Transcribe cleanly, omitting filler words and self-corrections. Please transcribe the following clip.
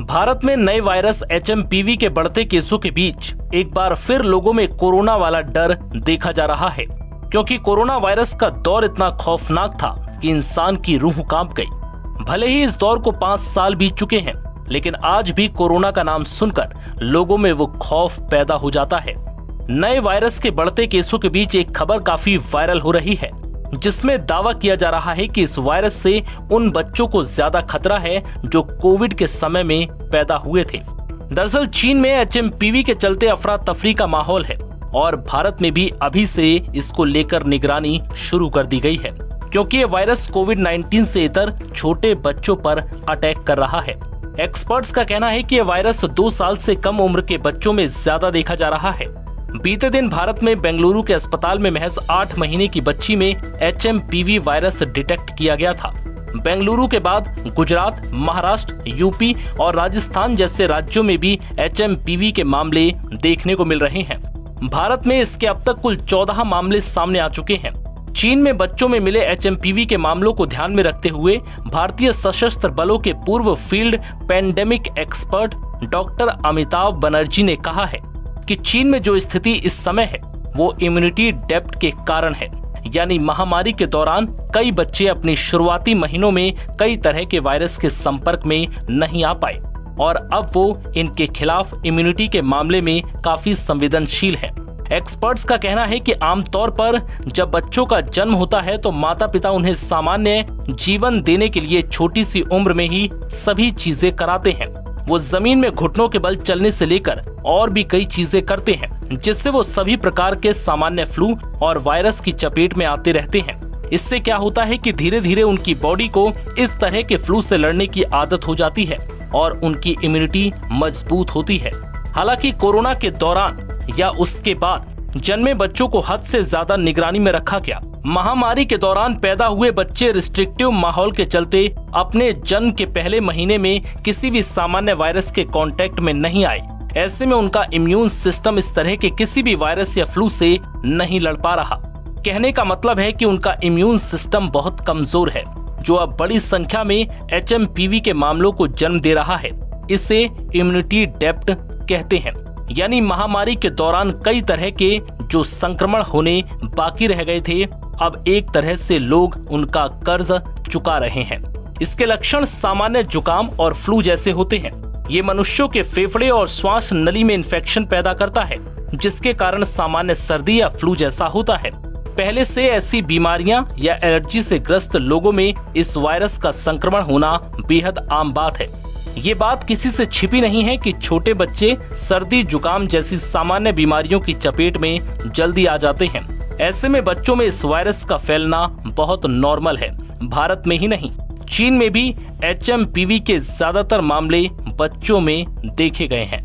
भारत में नए virus HMPV के बढ़ते केसों के बीच एक बार फिर लोगों में कोरोना वाला डर देखा जा रहा है, क्योंकि कोरोना वायरस का दौर इतना खौफनाक था कि इंसान की रूह कांप गई। भले ही इस दौर को 5 साल बीत चुके हैं, लेकिन आज भी कोरोना का नाम सुनकर लोगों में वो खौफ पैदा हो जाता है। नए वायरस के बढ़ते केसों के बीच एक खबर काफी वायरल हो रही है, जिसमें दावा किया जा रहा है कि इस वायरस से उन बच्चों को ज्यादा खतरा है जो कोविड के समय में पैदा हुए थे। दरअसल चीन में HMPV के चलते अफरा तफरी का माहौल है और भारत में भी अभी से इसको लेकर निगरानी शुरू कर दी गई है, क्योंकि ये वायरस कोविड-19 से इतर छोटे बच्चों पर अटैक कर रहा है। एक्सपर्ट्स का कहना है कि ये वायरस 2 साल से कम उम्र के बच्चों में ज्यादा देखा जा रहा है। बीते दिन भारत में बेंगलुरु के अस्पताल में महज 8 महीने की बच्ची में HMPV वायरस डिटेक्ट किया गया था। बेंगलुरु के बाद गुजरात, महाराष्ट्र, यूपी और राजस्थान जैसे राज्यों में भी HMPV के मामले देखने को मिल रहे हैं। भारत में इसके अब तक कुल 14 मामले सामने आ चुके हैं। चीन में बच्चों में मिले HMPV के मामलों को ध्यान में रखते हुए भारतीय सशस्त्र बलों के पूर्व field pandemic expert doctor Amitabh Banerjee ने कहा है कि चीन में जो स्थिति इस समय है वो इम्यूनिटी डेप्थ के कारण है, यानी महामारी के दौरान कई बच्चे अपनी शुरुआती महीनों में कई तरह के वायरस के संपर्क में नहीं आ पाए और अब वो इनके खिलाफ इम्यूनिटी के मामले में काफी संवेदनशील है। एक्सपर्ट्स का कहना है कि आमतौर पर जब बच्चों का जन्म होता है तो माता पिता उन्हें सामान्य जीवन देने के लिए छोटी सी उम्र में ही सभी चीजें कराते हैं। वो जमीन में घुटनों के बल चलने से लेकर और भी कई चीजें करते हैं, जिससे वो सभी प्रकार के सामान्य फ्लू और वायरस की चपेट में आते रहते हैं। इससे क्या होता है कि धीरे धीरे उनकी बॉडी को इस तरह के फ्लू से लड़ने की आदत हो जाती है और उनकी इम्यूनिटी मजबूत होती है। हालांकि कोरोना के दौरान या उसके बाद जन्मे बच्चों को हद से ज्यादा निगरानी में रखा गया। महामारी के दौरान पैदा हुए बच्चे रिस्ट्रिक्टिव माहौल के चलते अपने जन्म के पहले महीने में किसी भी सामान्य वायरस के कांटेक्ट में नहीं आए। ऐसे में उनका इम्यून सिस्टम इस तरह के किसी भी वायरस या फ्लू से नहीं लड़ पा रहा। कहने का मतलब है कि उनका इम्यून सिस्टम बहुत कमजोर है, जो अब बड़ी संख्या में HMPV के मामलों को जन्म दे रहा है। इसे इम्यूनिटी डेप्थ कहते हैं, यानी महामारी के दौरान कई तरह के जो संक्रमण होने बाकी रह गए थे, अब एक तरह से लोग उनका कर्ज चुका रहे हैं। इसके लक्षण सामान्य जुकाम और फ्लू जैसे होते हैं। ये मनुष्यों के फेफड़े और श्वास नली में इन्फेक्शन पैदा करता है, जिसके कारण सामान्य सर्दी या फ्लू जैसा होता है। पहले से ऐसी बीमारियां या एलर्जी से ग्रस्त लोगों में इस वायरस का संक्रमण होना बेहद आम बात है। ये बात किसी से छिपी नहीं है कि छोटे बच्चे सर्दी जुकाम जैसी सामान्य बीमारियों की चपेट में जल्दी आ जाते हैं। ऐसे में बच्चों में इस वायरस का फैलना बहुत नॉर्मल है। भारत में ही नहीं, चीन में भी HMPV के ज्यादातर मामले बच्चों में देखे गए हैं।